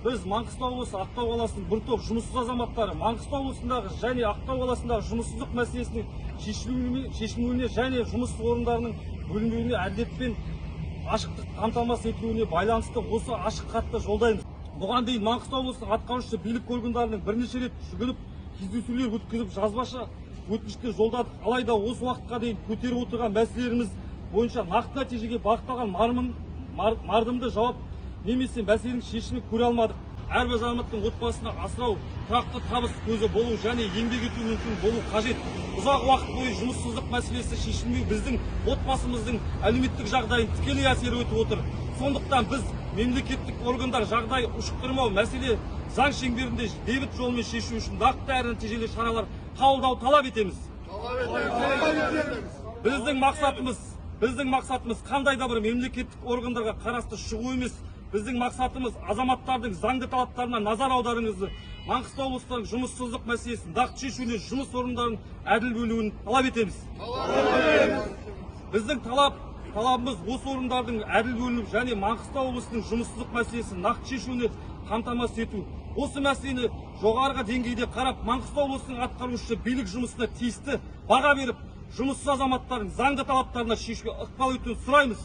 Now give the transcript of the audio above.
Біз Маңғыстау облысы Ақтау қаласының бір топ жұмыссыз азаматтары Маңғыстау облысындағы және Ақтау қаласындағы жұмыссыздық мәселесінің шешілуіне және жұмыс орындарының бөлінуіне әділет пен ашықтық қамтамасыз етілуіне байланысты осы ашық хатты жолдаймыз. Бұған дейін Маңғыстау облысының атқарушы билік органдарының бірнеше рет жүгініп кездесулер өткізіп жазбаша өтініштер жолдадық. Алайда осы уақытқа дейін көтеріп отырған мәселелеріміз бойынша нақты нәтижеге бағытталған мардымды жауап немесе мәселенің шешімін көре алмадық. Әрбір азаматтың отбасына асырау, тұрақты табыс көзі болу және еңбек ету мүмкін болу қажет. Ұзақ уақыт бойы жұмыссыздық мәселесі шешілмеу біздің отбасымыздың әлеуметтік жағдайын тікелей әсер етіп отыр. Сондықтан біз мемлекеттік органдар жағдай ушықтырмау мәселе заң шеңберінде бейбіт жолмен шешу үшін нақты әрі нәтижелі шаралар қабылдау талап етеміз. Біздің мақсатымыз қандай да бір мемлекеттік органдарға қарасты шығу емес. Біздің мақсатымыз азаматтардың заңды талаптарына назар аударуыңызды, Маңғыстау облысының жұмыссыздық мәселесін нақты шешуіне жұмыс орындарын әділ бөлуін талап етеміз. Біздің талабымыз осы орындардың әділ бөлініп және Маңғыстау облысының жұмыссыздық мәселесін нақты шешуіне қамтамасыз ету. Осы мәселені жоғарғы деңгейде қарап, Маңғыстау облысының атқарушы билік жұмысына тиісті баға беріп, жұмыссыз азаматтардың заңды талаптарына шешуге ықпал етуін сұраймыз.